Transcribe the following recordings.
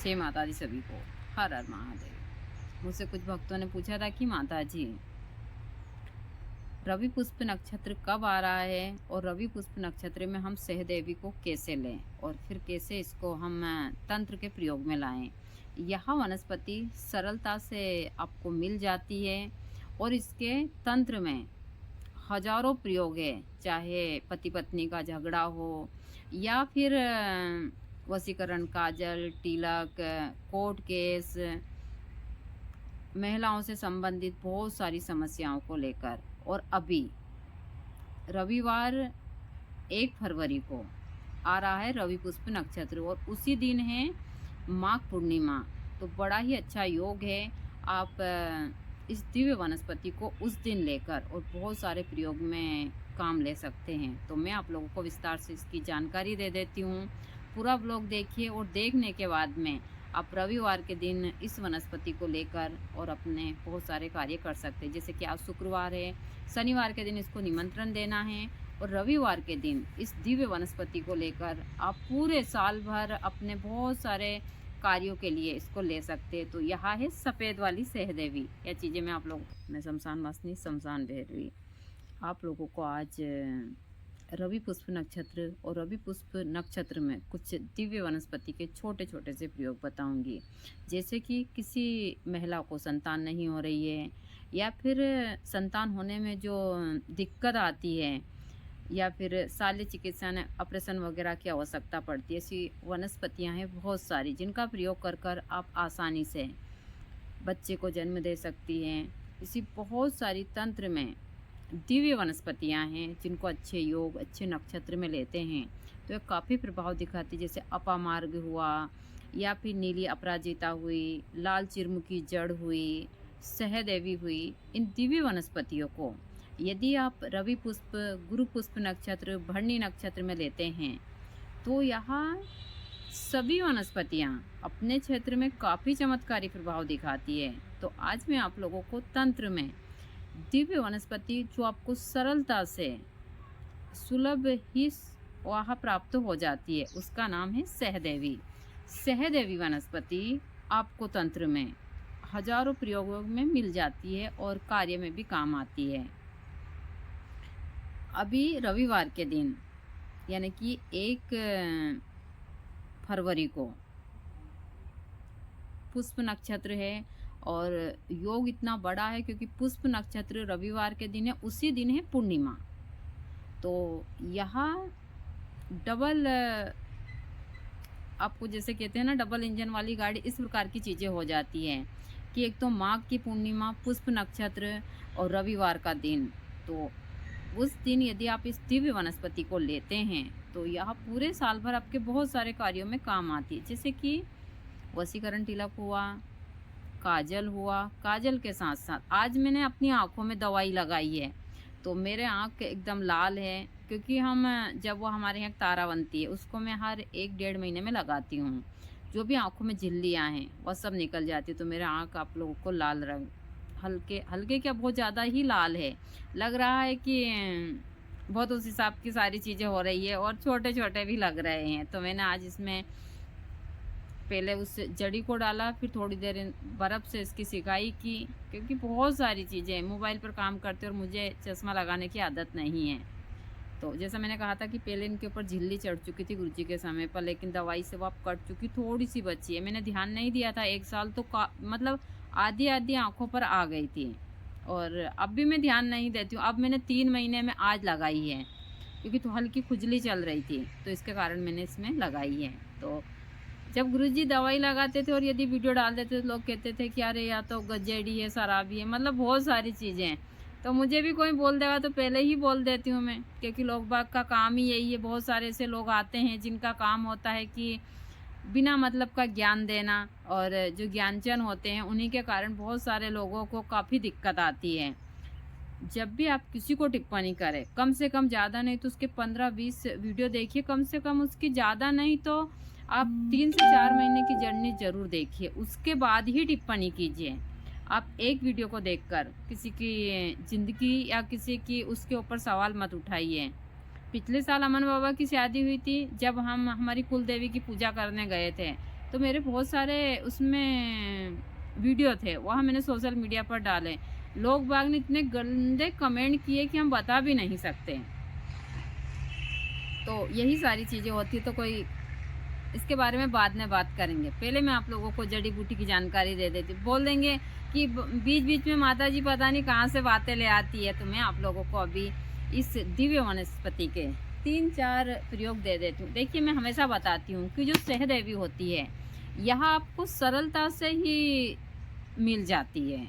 जय माता दी सभी को। हर हर महादेव। मुझसे कुछ भक्तों ने पूछा था कि माता जी, रवि पुष्प नक्षत्र कब आ रहा है और रवि पुष्प नक्षत्र में हम सहदेवी को कैसे लें और फिर कैसे इसको हम तंत्र के प्रयोग में लाएं। यह वनस्पति सरलता से आपको मिल जाती है और इसके तंत्र में हजारों प्रयोग है। चाहे पति पत्नी का झगड़ा हो या फिर वशीकरण, काजल, तिलक, कोर्ट केस, महिलाओं से संबंधित बहुत सारी समस्याओं को लेकर। और अभी रविवार 1 फरवरी को आ रहा है रवि पुष्प नक्षत्र और उसी दिन है माघ पूर्णिमा। तो बड़ा ही अच्छा योग है। आप इस दिव्य वनस्पति को उस दिन लेकर और बहुत सारे प्रयोग में काम ले सकते हैं। तो मैं आप लोगों को विस्तार से इसकी जानकारी दे देती हूँ। पूरा ब्लॉग देखिए और देखने के बाद में आप रविवार के दिन इस वनस्पति को लेकर और अपने बहुत सारे कार्य कर सकते हैं। जैसे कि आज शुक्रवार है, शनिवार के दिन इसको निमंत्रण देना है और रविवार के दिन इस दिव्य वनस्पति को लेकर आप पूरे साल भर अपने बहुत सारे कार्यों के लिए इसको ले सकते हैं। तो यहाँ है सफ़ेद वाली सहदेवी। यह चीज़ें मैं आप लोग मैं शमशान वासनी शमशान भैरवी आप लोगों को आज रवि पुष्प नक्षत्र और रवि पुष्प नक्षत्र में कुछ दिव्य वनस्पति के छोटे छोटे से प्रयोग बताऊंगी। जैसे कि किसी महिला को संतान नहीं हो रही है या फिर संतान होने में जो दिक्कत आती है या फिर शल्य चिकित्सा ऑपरेशन वगैरह की आवश्यकता पड़ती है, ऐसी वनस्पतियां हैं बहुत सारी जिनका प्रयोग कर कर आप आसानी से बच्चे को जन्म दे सकती हैं। इसी बहुत सारी तंत्र में दिव्य वनस्पतियां हैं जिनको अच्छे योग अच्छे नक्षत्र में लेते हैं तो ये काफ़ी प्रभाव दिखाती है। जैसे अपामार्ग हुआ या फिर नीली अपराजिता हुई, लाल चिरमुखी जड़ हुई, सहदेवी हुई। इन दिव्य वनस्पतियों को यदि आप रवि पुष्प, गुरु पुष्प नक्षत्र, भरणी नक्षत्र में लेते हैं तो यहाँ सभी वनस्पतियाँ अपने क्षेत्र में काफ़ी चमत्कारी प्रभाव दिखाती है। तो आज मैं आप लोगों को तंत्र में दिव्य वनस्पति जो आपको सरलता से सुलभ ही वहाँ प्राप्त हो जाती है, उसका नाम है सहदेवी। सहदेवी वनस्पति आपको तंत्र में हजारों प्रयोगों में मिल जाती है और कार्य में भी काम आती है। अभी रविवार के दिन यानी कि 1 फरवरी को पुष्प नक्षत्र है और योग इतना बड़ा है क्योंकि पुष्प नक्षत्र रविवार के दिन है, उसी दिन है पूर्णिमा। तो यहाँ डबल आपको जैसे कहते हैं ना डबल इंजन वाली गाड़ी, इस प्रकार की चीज़ें हो जाती हैं कि एक तो माघ की पूर्णिमा, पुष्प नक्षत्र और रविवार का दिन। तो उस दिन यदि आप इस दिव्य वनस्पति को लेते हैं तो यह पूरे साल भर आपके बहुत सारे कार्यों में काम आती है। जैसे कि वशीकरण तिलक हुआ, काजल हुआ। काजल के साथ साथ आज मैंने अपनी आँखों में दवाई लगाई है तो मेरे आँख एकदम लाल है क्योंकि हम जब वो हमारे यहाँ तारा बनती है उसको मैं हर 1-1.5 महीने में लगाती हूँ। जो भी आँखों में झिल्लियाँ हैं वह सब निकल जाती है। तो मेरा आँख आप लोगों को लाल रंग हल्के हल्के क्या बहुत ज़्यादा ही लाल है, लग रहा है कि बहुत उस हिसाब की सारी चीज़ें हो रही है और छोटे छोटे भी लग रहे हैं। तो मैंने आज इसमें पहले उस जड़ी को डाला, फिर थोड़ी देर बर्फ़ से इसकी सिकाई की क्योंकि बहुत सारी चीज़ें मोबाइल पर काम करते और मुझे चश्मा लगाने की आदत नहीं है। तो जैसा मैंने कहा था कि पहले इनके ऊपर झिल्ली चढ़ चुकी थी गुरुजी के समय पर, लेकिन दवाई से वो अब कट चुकी, थोड़ी सी बची है। मैंने ध्यान नहीं दिया था 1 साल तो मतलब आधी आधी आँखों पर आ गई थी और अब भी मैं ध्यान नहीं देती हूँ। अब मैंने 3 महीने में आज लगाई है क्योंकि तो हल्की खुजली चल रही थी तो इसके कारण मैंने इसमें लगाई है। तो जब गुरुजी दवाई लगाते थे और यदि वीडियो डाल देते तो लोग कहते थे कि अरे या तो गजेड़ी है, शराबी है, मतलब बहुत सारी चीज़ें हैं। तो मुझे भी कोई बोल देगा तो पहले ही बोल देती हूँ मैं, क्योंकि लोग बाग का काम ही यही है। बहुत सारे ऐसे लोग आते हैं जिनका काम होता है कि बिना मतलब का ज्ञान देना और जो ज्ञानचन होते हैं उन्हीं के कारण बहुत सारे लोगों को काफ़ी दिक्कत आती है। जब भी आप किसी को टिप्पणी करें कम से कम, ज़्यादा नहीं तो उसके 15-20 वीडियो देखिए, कम से कम उसकी, ज़्यादा नहीं तो आप 3 से 4 महीने की जर्नी ज़रूर देखिए, उसके बाद ही टिप्पणी कीजिए। आप एक वीडियो को देखकर किसी की ज़िंदगी या किसी की उसके ऊपर सवाल मत उठाइए। पिछले साल अमन बाबा की शादी हुई थी, जब हम हमारी कुल देवी की पूजा करने गए थे तो मेरे बहुत सारे उसमें वीडियो थे, वहाँ मैंने सोशल मीडिया पर डाले। लोग बाग ने इतने गंदे कमेंट किए कि हम बता भी नहीं सकते। तो यही सारी चीज़ें होती, तो कोई इसके बारे में बाद में बात करेंगे। पहले मैं आप लोगों को जड़ी बूटी की जानकारी दे देती हूँ। बोल देंगे कि बीच-बीच में माताजी पता नहीं कहाँ से बातें ले आती है, तो मैं आप लोगों को अभी इस दिव्य वनस्पति के 3-4 प्रयोग दे देती हूँ। देखिए, मैं हमेशा बताती हूँ कि जो सहदेवी होती है, यह आपको सरलता से ही मिल जाती है,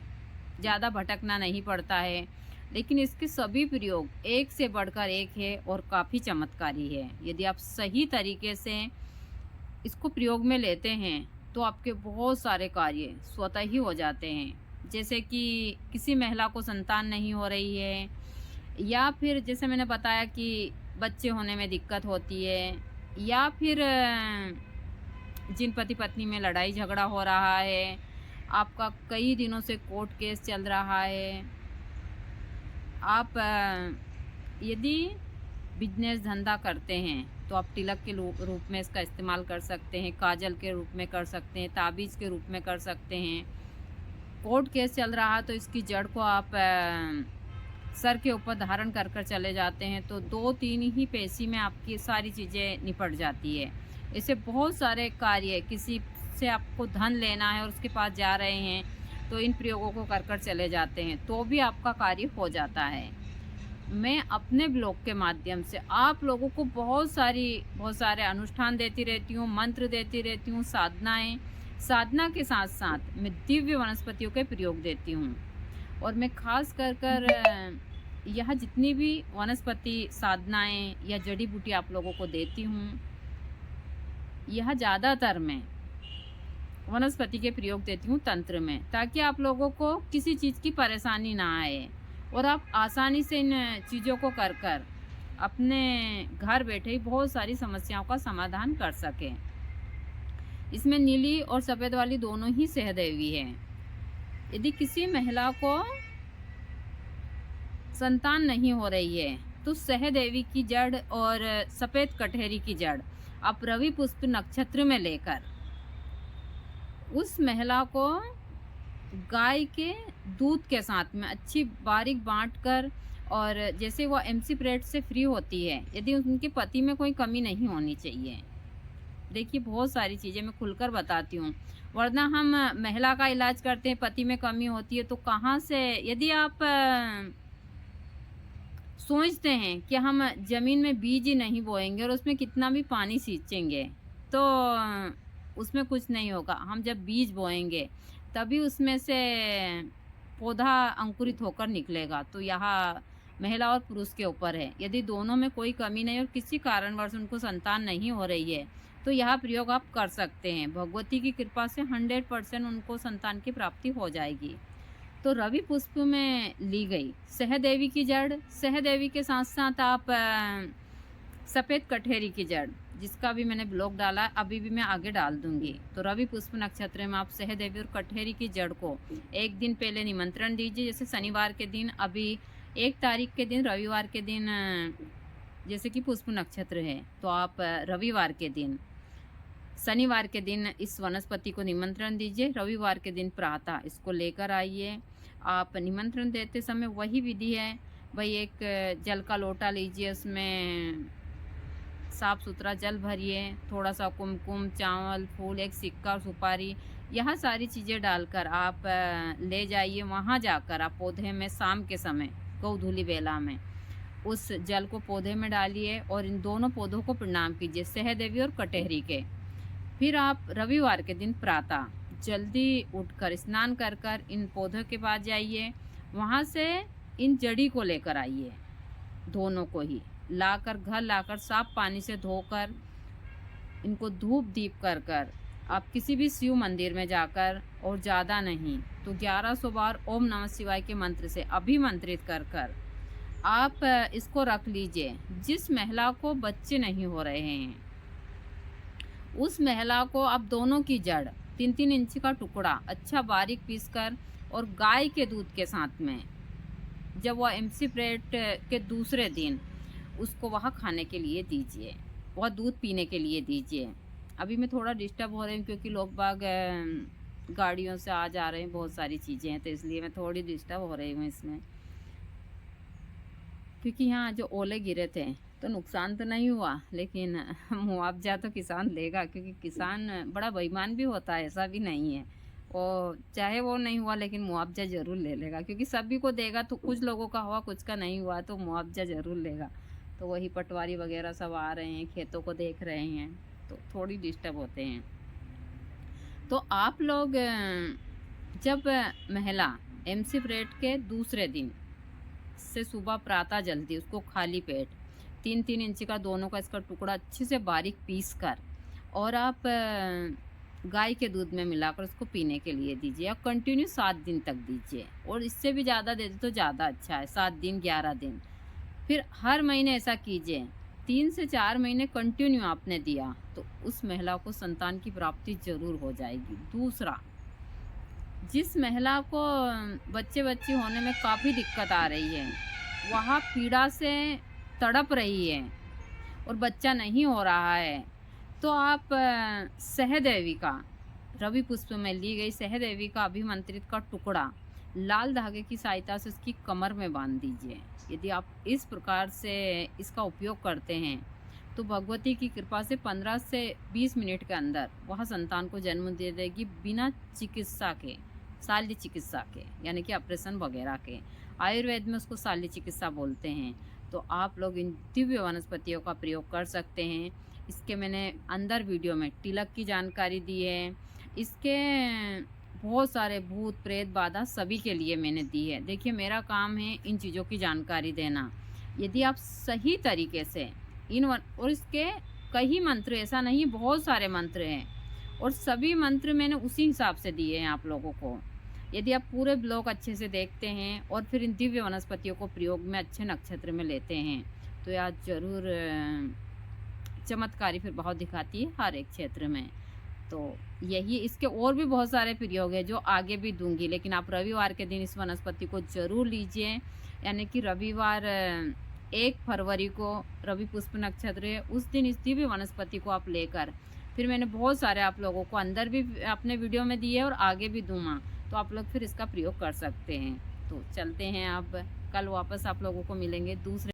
ज़्यादा भटकना नहीं पड़ता है। लेकिन इसके सभी प्रयोग एक से बढ़कर एक है और काफ़ी चमत्कारी है। यदि आप सही तरीके से इसको प्रयोग में लेते हैं तो आपके बहुत सारे कार्य स्वतः ही हो जाते हैं। जैसे कि किसी महिला को संतान नहीं हो रही है, या फिर जैसे मैंने बताया कि बच्चे होने में दिक्कत होती है, या फिर जिन पति पत्नी में लड़ाई झगड़ा हो रहा है, आपका कई दिनों से कोर्ट केस चल रहा है, आप यदि बिजनेस धंधा करते हैं तो आप तिलक के रूप में इसका इस्तेमाल कर सकते हैं, काजल के रूप में कर सकते हैं, ताबीज़ के रूप में कर सकते हैं। कोर्ट केस चल रहा है तो इसकी जड़ को आप सर के ऊपर धारण कर कर चले जाते हैं, तो 2-3 ही पैसे में आपकी सारी चीज़ें निपट जाती है। ऐसे बहुत सारे कार्य, किसी से आपको धन लेना है और उसके पास जा रहे हैं, तो इन प्रयोगों को कर कर चले जाते हैं, तो भी आपका कार्य हो जाता है। मैं अपने ब्लॉग के माध्यम से आप लोगों को बहुत सारे अनुष्ठान देती रहती हूँ, मंत्र देती रहती हूँ, साधना के साथ साथ मैं दिव्य वनस्पतियों के प्रयोग देती हूँ। और मैं खास कर यह जितनी भी वनस्पति साधनाएं या जड़ी बूटी आप लोगों को देती हूँ, यह ज़्यादातर मैं वनस्पति के प्रयोग देती हूँ तंत्र में, ताकि आप लोगों को किसी चीज़ की परेशानी ना आए और आप आसानी से इन चीज़ों को कर कर अपने घर बैठे ही बहुत सारी समस्याओं का समाधान कर सकें। इसमें नीली और सफ़ेद वाली दोनों ही सहदेवी है। यदि किसी महिला को संतान नहीं हो रही है तो सहदेवी की जड़ और सफ़ेद कटहरी की जड़ आप रवि पुष्प नक्षत्र में लेकर उस महिला को गाय के दूध के साथ में अच्छी बारीक बांट कर, और जैसे वो एमसी पीरियड से फ्री होती है, यदि उनके पति में कोई कमी नहीं होनी चाहिए। देखिए, बहुत सारी चीज़ें मैं खुलकर बताती हूँ, वरना हम महिला का इलाज करते हैं, पति में कमी होती है तो कहाँ से। यदि आप सोचते हैं कि हम ज़मीन में बीज ही नहीं बोएंगे और उसमें कितना भी पानी सींचेंगे तो उसमें कुछ नहीं होगा। हम जब बीज बोएंगे तभी उसमें से पौधा अंकुरित होकर निकलेगा। तो यहाँ महिला और पुरुष के ऊपर है। यदि दोनों में कोई कमी नहीं और किसी कारणवश उनको संतान नहीं हो रही है तो यह प्रयोग आप कर सकते हैं। भगवती की कृपा से 100% उनको संतान की प्राप्ति हो जाएगी। तो रवि पुष्प में ली गई सहदेवी की जड़, सहदेवी के साथ साथ आप सफ़ेद कटहरी की जड़, जिसका भी मैंने ब्लॉग डाला, अभी भी मैं आगे डाल दूंगी। तो रवि पुष्प नक्षत्र में आप सहदेवी और कटहरी की जड़ को एक दिन पहले निमंत्रण दीजिए। जैसे शनिवार के दिन, अभी 1 तारीख के दिन, रविवार के दिन, जैसे कि पुष्प नक्षत्र है तो आप रविवार के दिन, शनिवार के दिन इस वनस्पति को निमंत्रण दीजिए, रविवार के दिन प्रातः इसको लेकर आइए। आप निमंत्रण देते समय वही विधि है भाई, एक जल का लोटा लीजिए, उसमें साफ़ सुथरा जल भरिए, थोड़ा सा कुमकुम, चावल, फूल, एक सिक्का और सुपारी, यह सारी चीज़ें डालकर आप ले जाइए। वहाँ जाकर आप पौधे में शाम के समय गोधूली बेला में उस जल को पौधे में डालिए और इन दोनों पौधों को प्रणाम कीजिए, सहदेवी और कटहरी के। फिर आप रविवार के दिन प्रातः जल्दी उठकर स्नान कर कर इन पौधों के पास जाइए, वहाँ से इन जड़ी को लेकर आइए, दोनों को ही लाकर घर लाकर साफ पानी से धोकर इनको धूप दीप कर कर आप किसी भी शिव मंदिर में जाकर, और ज़्यादा नहीं तो 1100 बार ओम नमः शिवाय के मंत्र से अभिमंत्रित कर कर आप इसको रख लीजिए। जिस महिला को बच्चे नहीं हो रहे हैं उस महिला को आप दोनों की जड़ 3-3 इंच का टुकड़ा अच्छा बारीक पीसकर और गाय के दूध के साथ में, जब वह एमसी पीरियड के दूसरे दिन उसको वह खाने के लिए दीजिए, वह दूध पीने के लिए दीजिए। अभी मैं थोड़ा डिस्टर्ब हो रही हूँ क्योंकि लोग बाग गाड़ियों से आ जा रहे हैं, बहुत सारी चीज़ें हैं, तो इसलिए मैं थोड़ी डिस्टर्ब हो रही हूँ इसमें। क्योंकि यहाँ जो ओले गिरे थे तो नुकसान तो नहीं हुआ, लेकिन मुआवजा तो किसान लेगा, क्योंकि किसान बड़ा बेईमान भी होता है, ऐसा भी नहीं है। और चाहे वो नहीं हुआ लेकिन मुआवजा ज़रूर ले लेगा, क्योंकि सभी को देगा तो कुछ लोगों का हुआ कुछ का नहीं हुआ, तो मुआवजा ज़रूर लेगा। तो वही पटवारी वगैरह सब आ रहे हैं, खेतों को देख रहे हैं, तो थोड़ी डिस्टर्ब होते हैं। तो आप लोग जब महिला एमसी परेड के दूसरे दिन से सुबह प्रातः जल्दी उसको खाली पेट 3-3 इंच का दोनों का इसका टुकड़ा अच्छे से बारीक पीस कर और आप गाय के दूध में मिलाकर उसको पीने के लिए दीजिए, और कंटिन्यू 7 दिन तक दीजिए, और इससे भी ज़्यादा दे दे तो ज़्यादा अच्छा है, 7 दिन 11 दिन। फिर हर महीने ऐसा कीजिए, 3 से 4 महीने कंटिन्यू आपने दिया तो उस महिला को संतान की प्राप्ति जरूर हो जाएगी। दूसरा, जिस महिला को बच्चे बच्ची होने में काफ़ी दिक्कत आ रही है, वह पीड़ा से तड़प रही है और बच्चा नहीं हो रहा है, तो आप सहदेवी का, रवि पुष्प में ली गई सहदेवी का अभिमंत्रित का टुकड़ा लाल धागे की सहायता से उसकी कमर में बांध दीजिए। यदि आप इस प्रकार से इसका उपयोग करते हैं तो भगवती की कृपा से 15 से 20 मिनट के अंदर वह संतान को जन्म दे देगी, बिना चिकित्सा के, शल्य चिकित्सा के, यानी कि ऑपरेशन वगैरह के। आयुर्वेद में उसको शल्य चिकित्सा बोलते हैं। तो आप लोग इन दिव्य वनस्पतियों का प्रयोग कर सकते हैं। इसके मैंने अंदर वीडियो में तिलक की जानकारी दी है, इसके बहुत सारे भूत प्रेत बाधा सभी के लिए मैंने दी है। देखिए, मेरा काम है इन चीज़ों की जानकारी देना। यदि आप सही तरीके से और इसके कई मंत्र, ऐसा नहीं, बहुत सारे मंत्र हैं, और सभी मंत्र मैंने उसी हिसाब से दिए हैं आप लोगों को। यदि आप पूरे ब्लॉग अच्छे से देखते हैं और फिर इन दिव्य वनस्पतियों को प्रयोग में अच्छे नक्षत्र में लेते हैं तो यार ज़रूर चमत्कारी फिर बहुत दिखाती है हर एक क्षेत्र में। तो यही, इसके और भी बहुत सारे प्रयोग हैं जो आगे भी दूंगी, लेकिन आप रविवार के दिन इस वनस्पति को ज़रूर लीजिए। यानी कि रविवार 1 फरवरी को रवि पुष्प नक्षत्र है, उस दिन इस दिव्य वनस्पति को आप लेकर, फिर मैंने बहुत सारे आप लोगों को अंदर भी अपने वीडियो में दिए और आगे भी दूंगा, तो आप लोग फिर इसका प्रयोग कर सकते हैं। तो चलते हैं, अब कल वापस आप लोगों को मिलेंगे दूसरे